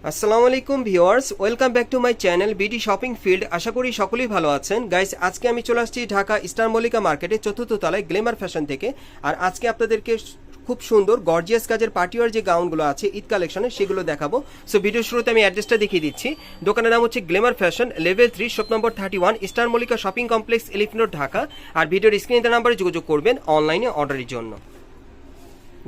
আসসালামু আলাইকুম viewers, welcome back to my channel BD shopping field. আশা করি সকলেই ভালো আছেন। গাইস, আজকে আমি চলে আসছি ঢাকা স্টার মল্লিকা মার্কেটে চতুর্থ তলায় গ্লেমার ফ্যাশন থেকে। আর আজকে আপনাদেরকে খুব সুন্দর গর্জিয়াস কাজের পার্টিওয়ার যে গাউনগুলো আছে ঈদ কালেকশনে সেগুলো দেখাবো। সো ভিডিও শুরুতে আমি অ্যাড্রেসটা দেখিয়ে দিচ্ছি। দোকানের নাম হচ্ছে glamour fashion, level 3, shop number 31, star Mallika shopping complex, elephant road, Dhaka. আর ভিডিওর স্ক্রিনে নাম্বারে যোগাযোগ করবেন অনলাইনে অর্ডারের জন্য।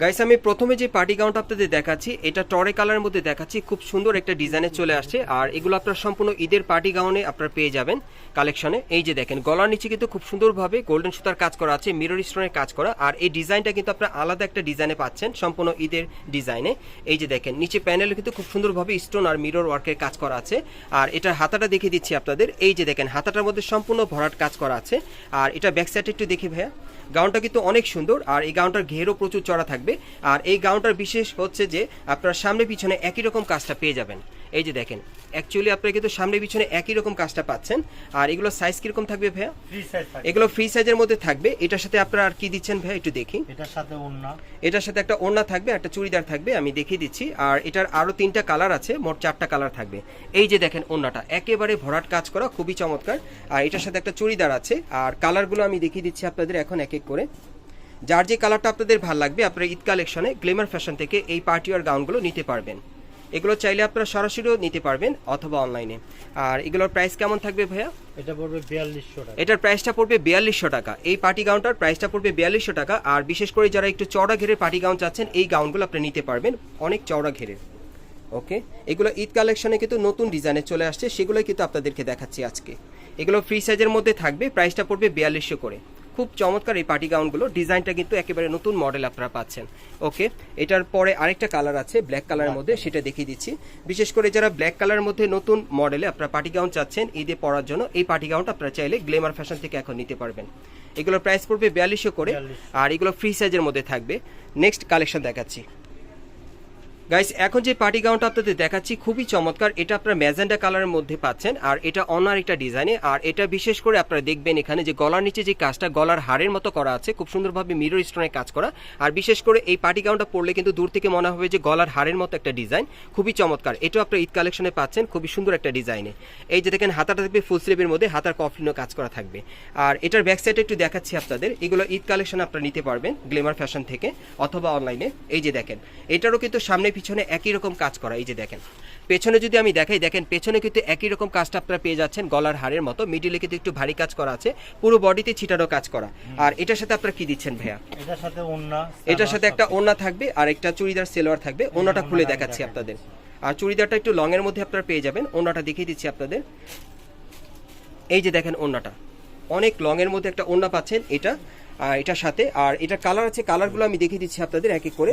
গাইস, আমি প্রথমে যে পার্টি গাউনটা আপনাদের দেখাচ্ছি এটা টরে কালারের মধ্যে দেখাচ্ছি। খুব সুন্দর একটা ডিজাইনে চলে আসছে। আর এগুলো আপনার সম্পূর্ণ ঈদের পার্টি গাউনে আপনারা পেয়ে যাবেন কালেকশনে। এই যে দেখেন, গলার নিচে কিন্তু খুব সুন্দরভাবে গোল্ডেন সুতার কাজ করা আছে, মিরর স্টোনের কাজ করা। আর এই ডিজাইনটা কিন্তু আপনারা আলাদা একটা ডিজাইনে পাচ্ছেন সম্পূর্ণ ঈদের ডিজাইনে। এই যে দেখেন, নিচে প্যানেলে কিন্তু খুব সুন্দরভাবে স্টোন আর মিরর ওয়ার্কের কাজ করা আছে। আর এটার হাতাটা দেখিয়ে দিচ্ছি আপনাদের। এই যে দেখেন, হাতাটার মধ্যে সম্পূর্ণ ভরাট কাজ করা আছে। আর এটা ব্যাক সাইডে একটু দেখি ভাইয়া, গাউনটা কিন্তু অনেক সুন্দর। আর এই গাউনটার ঘেরও প্রচুর চড়া থাকবে। আর এই গাউনটার বিশেষ হচ্ছে যে আপনারা সামনে পিছনে একই রকম কাজটা পেয়ে যাবেন। এই যে দেখেন, অ্যাকচুয়ালি আপনারা কিন্তু সামনে পিছনে একই রকম কাজটা পাচ্ছেন। আর এগুলো সাইজ কিরকম থাকবে ভাইয়া? এগুলো ফ্রি সাইজের মধ্যে থাকবে। এটার সাথে আপনারা আর কি দিচ্ছেন ভাইয়া একটু দেখি। এটার সাথে একটা ওড়না থাকবে, একটা চুড়িদার থাকবে, আমি দেখিয়ে দিচ্ছি। আর এটার আরো 3টা কালার আছে, মোট 4টা কালার থাকবে। এই যে দেখেন, ওড়নাটা একেবারে ভরাট কাজ করা, খুবই চমৎকার। আর এটার সাথে একটা চুড়িদার আছে। আর কালারগুলো আমি দেখিয়ে দিচ্ছি আপনাদের এখন এক এক করে। যার যে কালারটা আপনাদের ভালো লাগবে আপনারা ঈদ কালেকশনে গ্লেমার ফ্যাশন থেকে এই পার্টিওয়ার গাউনগুলো নিতে পারবেন। এগুলো চাইলে আপনারা সরাসরিও নিতে পারবেন অথবা অনলাইনে। আর এগুলোর প্রাইস কেমন থাকবে ভাইয়া? এটা পড়বে 4200 টাকা। এটার প্রাইসটা পড়বে 4200 টাকা। এই পার্টি গাউনটার প্রাইসটা পড়বে 4200 টাকা। আর বিশেষ করে যারা একটু চওড়া ঘেরের পার্টি গাউন চাচ্ছেন এই গাউনগুলো আপনি নিতে পারবেন, অনেক চওড়া ঘেরের। ওকে, এগুলো ঈদ কালেকশনে কিন্তু নতুন ডিজাইনে চলে আসছে, সেগুলোই কিন্তু আপনাদেরকে দেখাচ্ছি আজকে। এগুলো ফ্রি সাইজের মধ্যে থাকবে, প্রাইসটা পড়বে 4200 করে। খুব চমৎকার এই পার্টি গাউনগুলো, ডিজাইনটা কিন্তু একেবারে নতুন মডেল আপনারা পাচ্ছেন। ওকে, এটার পরে আরেকটা কালার আছে ব্ল্যাক কালারের মধ্যে, সেটা দেখিয়ে দিচ্ছি। বিশেষ করে যারা ব্ল্যাক কালারের মধ্যে নতুন মডেলে আপনারা পার্টি গাউন চাচ্ছেন ঈদে পরার জন্য, এই পার্টি গাউনটা আপনারা চাইলে গ্লেমার ফ্যাশন থেকে এখন নিতে পারবেন। এগুলোর প্রাইস পড়বে 4200 করে। আর এগুলো ফ্রি সাইজের মধ্যে থাকবে। নেক্সট কালেকশন দেখাচ্ছি। গাইস, এখন যে পার্টি গাউনটা আপনাদের দেখাচ্ছি খুবই চমৎকার। এটা আপনারা ম্যাজেন্ডা কালারের মধ্যে পাচ্ছেন। আর এটা অনার একটা ডিজাইনে। আর এটা বিশেষ করে আপনারা দেখবেন এখানে যে গলার নিচে যে কাজটা গলার হাড়ের মতো করা আছে, খুব সুন্দরভাবে মিরর স্টোনের কাজ করা। আর বিশেষ করে এই পার্টি গাউনটা পরলে কিন্তু দূর থেকে মনে হবে যে গলার হাড়ের মতো একটা ডিজাইন, খুবই চমৎকার। এটাও আপনারা ঈদ কালেকশনে পাচ্ছেন খুবই সুন্দর একটা ডিজাইনে। এই যে দেখেন, হাতাটা থাকবে ফুল স্লিভের মধ্যে, হাতার কফলিনও কাজ করা থাকবে। আর এটার ব্যাক সাইডে একটু দেখাচ্ছি আপনাদের। এগুলো ঈদ কালেকশনে আপনারা নিতে পারবেন গ্লেমার ফ্যাশন থেকে অথবা অনলাইনে। এই যে দেখেন, এটারও কিন্তু সামনে পিছনে একই রকম কাজ করা। এই যে দেখেন, পেছনে যদি আমি দেখাই, দেখেন পেছনে কিন্তু একই রকম কাজটা আপনারা পেয়ে যাচ্ছেন গলার হাড়ের মতো। মিডিলে কিন্তু একটু ভারী কাজ করা আছে, পুরো বডিতে ছিটানো কাজ করা। আর এটার সাথে আপনারা কি দিচ্ছেন ভাইয়া? এটার সাথে একটা ওড়না থাকবে আর একটা চুড়িদার সেলোয়ার থাকবে। ওড়নাটা খুলে দেখাচ্ছি আপনাদের। আর চুড়িদারটা একটু লং এর মধ্যে আপনারা পেয়ে যাবেন। ওড়নাটা দেখিয়ে দিচ্ছি আপনাদের। এই যে দেখেন, ওড়নাটা অনেক লং এর মধ্যে একটা ওড়না পাচ্ছেন এটা এটার সাথে। আর এটার কালার আছে, কালারগুলো আমি দেখিয়ে দিচ্ছি আপনাদের এক এক করে।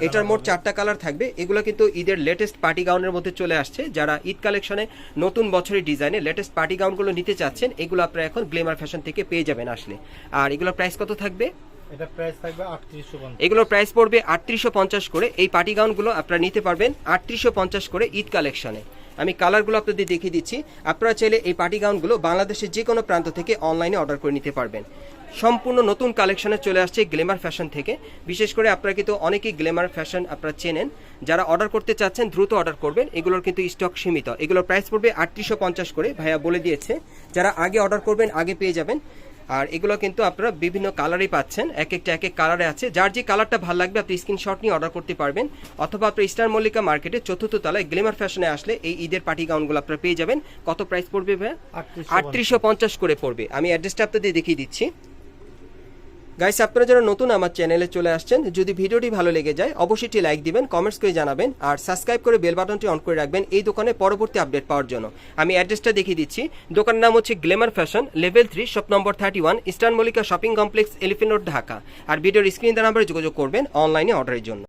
এটার মোট 4টা কালার থাকবে। এগুলো কিন্তু ঈদের লেটেস্ট পার্টি গাউনের মধ্যে চলে আসছে। যারা ঈদ কালেকশনে নতুন বছরের ডিজাইনে লেটেস্ট পার্টি গাউনগুলো নিতে চাচ্ছেন, এগুলো আপনারা এখন গ্লেমার ফ্যাশন থেকে পেয়ে যাবেন আসলে। আর এগুলোর প্রাইস কত থাকবে? এটা প্রাইস থাকবে 3850। এগুলোর প্রাইস পড়বে 3850 করে। এই পার্টি গাউনগুলো আপনারা নিতে পারবেন 3850 করে ঈদ কালেকশনে। আমি কালারগুলো আপনাদের দেখিয়ে দিচ্ছি। আপনারা চাইলে এই পার্টি গাউনগুলো বাংলাদেশের যে কোনো প্রান্ত থেকে অনলাইনে অর্ডার করে নিতে পারবেন। সম্পূর্ণ নতুন কালেকশনে চলে আসছে গ্লেমার ফ্যাশন থেকে। বিশেষ করে আপনারা কিন্তু অনেকেই গ্লেমার ফ্যাশন আপনারা চেনেন। যারা অর্ডার করতে চাচ্ছেন দ্রুত অর্ডার করবেন, এগুলোর কিন্তু স্টক সীমিত। এগুলোর প্রাইস পড়বে 3850 করে, ভাইয়া বলে দিয়েছে। যারা আগে অর্ডার করবেন আগে পেয়ে যাবেন। আর এগুলো কিন্তু আপনারা বিভিন্ন কালারই পাচ্ছেন, এক একটা এক এক কালারে আছে। যার যে কালারটা ভালো লাগবে আপনি স্ক্রিনশট নিয়ে অর্ডার করতে পারবেন। অথবা আপনি স্টার মল্লিকা মার্কেটে চতুর্থ তলায় গ্লেমার ফ্যাশনে আসলে এই ঈদের পার্টি গাউনগুলো আপনারা পেয়ে যাবেন। কত প্রাইস পড়বে ভাই? 3850 করে পড়বে। আমি অ্যাড্রেসটা আপনাদের দেখিয়ে দিচ্ছি। গাইস, আপনারা যারা নতুন আমার চ্যানেলে চলে আসছেন, যদি ভিডিওটি ভালো লেগে যায় অবশ্যই লাইক দিবেন, কমেন্টস করে জানাবেন। আর সাবস্ক্রাইব করে বেল বাটনটি অন করে রাখবেন এই দোকানে পরবর্তী আপডেট পাওয়ার জন্য। আমি অ্যাড্রেসটা দেখিয়ে দিচ্ছি। দোকানের নাম হচ্ছে glamour fashion, level 3, shop number 31, star Mallika shopping complex, elephant road, Dhaka. আর ভিডিওর স্ক্রিনে নাম্বারে যোগাযোগ করবেন অনলাইনে অর্ডারের জন্য।